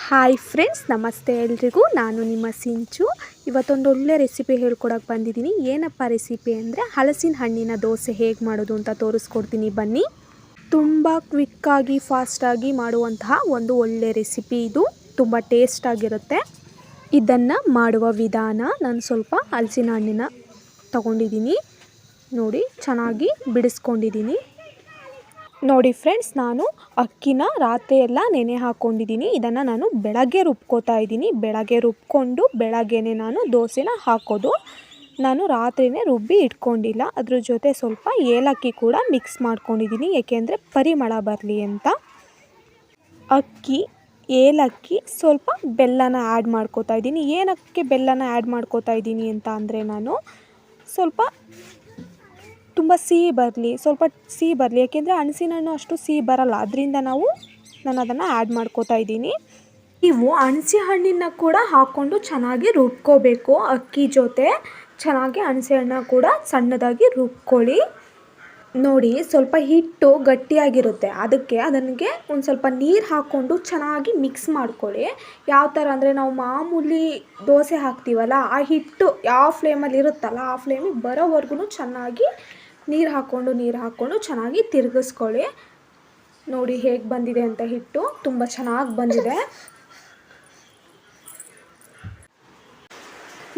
Hi friends, ನಮಸ್ತೆ ಎಲ್ರಿಗೂ. ನಾನು ನಿಮ್ಮ ಸಿಂಚು. ಇವತ್ತೊಂದು ಒಳ್ಳೆ ರೆಸಿಪಿ ಹೇಳ್ಕೊಡಕ್ಕೆ ಬಂದಿದ್ದೀನಿ. ಏನಪ್ಪ ರೆಸಿಪಿ ಅಂದರೆ ಹಲಸಿನ ಹಣ್ಣಿನ ದೋಸೆ ಹೇಗೆ ಮಾಡೋದು ಅಂತ ತೋರಿಸ್ಕೊಡ್ತೀನಿ ಬನ್ನಿ. ತುಂಬ ಕ್ವಿಕ್ಕಾಗಿ ಫಾಸ್ಟಾಗಿ ಮಾಡುವಂತಹ ಒಂದು ಒಳ್ಳೆ ರೆಸಿಪಿ ಇದು. ತುಂಬ ಟೇಸ್ಟಾಗಿರುತ್ತೆ. ಇದನ್ನು ಮಾಡುವ ವಿಧಾನ, ನಾನು ಸ್ವಲ್ಪ ಹಲಸಿನ ಹಣ್ಣಿನ ತಗೊಂಡಿದ್ದೀನಿ. ನೋಡಿ, ಚೆನ್ನಾಗಿ ಬಿಡಿಸ್ಕೊಂಡಿದ್ದೀನಿ. ನೋಡಿ ಫ್ರೆಂಡ್ಸ್, ನಾನು ಅಕ್ಕಿನ ರಾತ್ರಿ ಎಲ್ಲ ನೆನೆ ಹಾಕ್ಕೊಂಡಿದ್ದೀನಿ. ಇದನ್ನು ನಾನು ಬೆಳಗ್ಗೆ ರುಬ್ಕೋತಾ ಇದ್ದೀನಿ. ಬೆಳಗ್ಗೆ ರುಬ್ಕೊಂಡು ಬೆಳಗ್ಗೆನೇ ನಾನು ದೋಸೆನ ಹಾಕೋದು. ನಾನು ರಾತ್ರಿನೇ ರುಬ್ಬಿ ಇಟ್ಕೊಂಡಿಲ್ಲ. ಅದ್ರ ಜೊತೆ ಸ್ವಲ್ಪ ಏಲಕ್ಕಿ ಕೂಡ ಮಿಕ್ಸ್ ಮಾಡ್ಕೊಂಡಿದ್ದೀನಿ, ಏಕೆಂದರೆ ಪರಿಮಳ ಬರಲಿ ಅಂತ. ಅಕ್ಕಿ, ಏಲಕ್ಕಿ, ಸ್ವಲ್ಪ ಬೆಲ್ಲನ ಆ್ಯಡ್ ಮಾಡ್ಕೋತಾ ಇದ್ದೀನಿ. ಏನಕ್ಕೆ ಬೆಲ್ಲನ ಆ್ಯಡ್ ಮಾಡ್ಕೋತಾ ಇದ್ದೀನಿ ಅಂತ ಅಂದರೆ, ನಾನು ಸ್ವಲ್ಪ ತುಂಬ ಸಿಹಿ ಬರಲಿ, ಯಾಕೆಂದರೆ ಹಲಸಿನ ಹಣ್ಣು ಅಷ್ಟು ಸಿಹಿ ಬರಲ್ಲ. ಅದರಿಂದ ನಾನು ಅದನ್ನು ಆ್ಯಡ್ ಮಾಡ್ಕೋತಾ ಇದ್ದೀನಿ. ನೀವು ಹಲಸಿನ ಹಣ್ಣನ್ನು ಕೂಡ ಹಾಕ್ಕೊಂಡು ಚೆನ್ನಾಗಿ ರುಬ್ಕೋಬೇಕು. ಅಕ್ಕಿ ಜೊತೆ ಚೆನ್ನಾಗಿ ಹಲಸಿನ ಹಣ್ಣು ಕೂಡ ಸಣ್ಣದಾಗಿ ರುಬ್ಕೊಳ್ಳಿ. ನೋಡಿ, ಸ್ವಲ್ಪ ಹಿಟ್ಟು ಗಟ್ಟಿಯಾಗಿರುತ್ತೆ. ಅದಕ್ಕೆ ಒಂದು ಸ್ವಲ್ಪ ನೀರು ಹಾಕ್ಕೊಂಡು ಚೆನ್ನಾಗಿ ಮಿಕ್ಸ್ ಮಾಡ್ಕೊಳ್ಳಿ. ಯಾವ ಥರ ಅಂದರೆ, ನಾವು ಮಾಮೂಲಿ ದೋಸೆ ಹಾಕ್ತೀವಲ್ಲ, ಆ ಹಿಟ್ಟು ಯಾವ ಫ್ಲೇಮಲ್ಲಿ ಇರುತ್ತಲ್ಲ ಆ ಫ್ಲೇಮಿಗೆ ಬರೋವರೆಗೂ ಚೆನ್ನಾಗಿ ನೀರು ಹಾಕ್ಕೊಂಡು ಚೆನ್ನಾಗಿ ತಿರುಗಿಸ್ಕೊಳ್ಳಿ. ನೋಡಿ ಹೇಗೆ ಬಂದಿದೆ ಅಂತ. ಹಿಟ್ಟು ತುಂಬ ಚೆನ್ನಾಗಿ ಬಂದಿದೆ.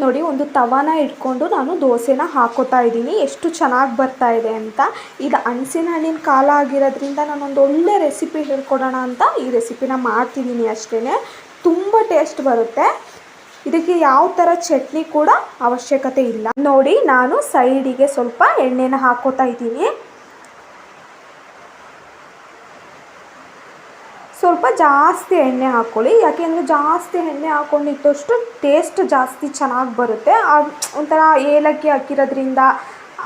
ನೋಡಿ, ಒಂದು ತವಾನ ಇಟ್ಕೊಂಡು ನಾನು ದೋಸೆನ ಹಾಕೋತಾ ಇದ್ದೀನಿ. ಎಷ್ಟು ಚೆನ್ನಾಗಿ ಬರ್ತಾ ಇದೆ ಅಂತ. ಈಗ ಹಲಸಿನ ಹಣ್ಣಿನ ಕಾಲ ಆಗಿರೋದ್ರಿಂದ ನಾನೊಂದು ಒಳ್ಳೆ ರೆಸಿಪಿ ಹೇಳ್ಕೊಡೋಣ ಅಂತ ಈ ರೆಸಿಪಿನ ಮಾಡ್ತಿದ್ದೀನಿ ಅಷ್ಟೇ. ತುಂಬ ಟೇಸ್ಟ್ ಬರುತ್ತೆ. ಇದಕ್ಕೆ ಯಾವ ಥರ ಚಟ್ನಿ ಕೂಡ ಅವಶ್ಯಕತೆ ಇಲ್ಲ. ನೋಡಿ, ನಾನು ಸೈಡಿಗೆ ಸ್ವಲ್ಪ ಎಣ್ಣೆನ ಹಾಕೋತಾ ಇದ್ದೀನಿ. ಸ್ವಲ್ಪ ಜಾಸ್ತಿ ಎಣ್ಣೆ ಹಾಕ್ಕೊಳ್ಳಿ, ಯಾಕೆಂದರೆ ಜಾಸ್ತಿ ಎಣ್ಣೆ ಹಾಕ್ಕೊಂಡಿದ್ದಷ್ಟು ಟೇಸ್ಟ್ ಜಾಸ್ತಿ ಚೆನ್ನಾಗಿ ಬರುತ್ತೆ. ಒಂಥರ ಏಲಕ್ಕಿ ಹಾಕಿರೋದ್ರಿಂದ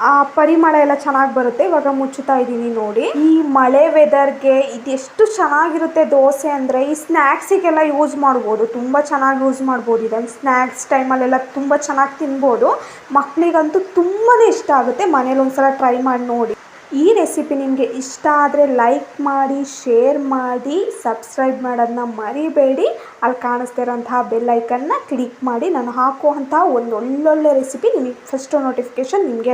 ಆ ಪರಿಮಳ ಎಲ್ಲ ಚೆನ್ನಾಗಿ ಬರುತ್ತೆ. ಇವಾಗ ಮುಚ್ಚುತ್ತಾ ಇದ್ದೀನಿ. ನೋಡಿ, ಈ ಮಳೆ ವೆದರ್ಗೆ ಇದೆಷ್ಟು ಚೆನ್ನಾಗಿರುತ್ತೆ ದೋಸೆ ಅಂದರೆ. ಈ ಸ್ನ್ಯಾಕ್ಸಿಗೆಲ್ಲ ಯೂಸ್ ಮಾಡ್ಬೋದು, ತುಂಬ ಚೆನ್ನಾಗಿ ಯೂಸ್ ಮಾಡ್ಬೋದು. ಇದನ್ನು ಸ್ನ್ಯಾಕ್ಸ್ ಟೈಮಲ್ಲೆಲ್ಲ ತುಂಬ ಚೆನ್ನಾಗಿ ತಿನ್ಬೋದು. ಮಕ್ಕಳಿಗಂತೂ ತುಂಬಾ ಇಷ್ಟ ಆಗುತ್ತೆ. ಮನೇಲಿ ಒಂದ್ಸಲ ಟ್ರೈ ಮಾಡಿ ನೋಡಿ. ಈ ರೆಸಿಪಿ ನಿಮಗೆ ಇಷ್ಟ ಆದರೆ ಲೈಕ್ ಮಾಡಿ, ಶೇರ್ ಮಾಡಿ, ಸಬ್ಸ್ಕ್ರೈಬ್ ಮಾಡೋದನ್ನ ಮರಿಬೇಡಿ. ಅಲ್ಲಿ ಕಾಣಿಸ್ತಿರೋಂತಹ ಬೆಲ್ ಐಕನ್ನ ಕ್ಲಿಕ್ ಮಾಡಿ. ನಾನು ಹಾಕುವಂತಹ ಒಂದು ಒಳ್ಳೊಳ್ಳೆ ರೆಸಿಪಿ ನಿಮಗೆ ಫಸ್ಟು ನೋಟಿಫಿಕೇಷನ್ ನಿಮಗೆ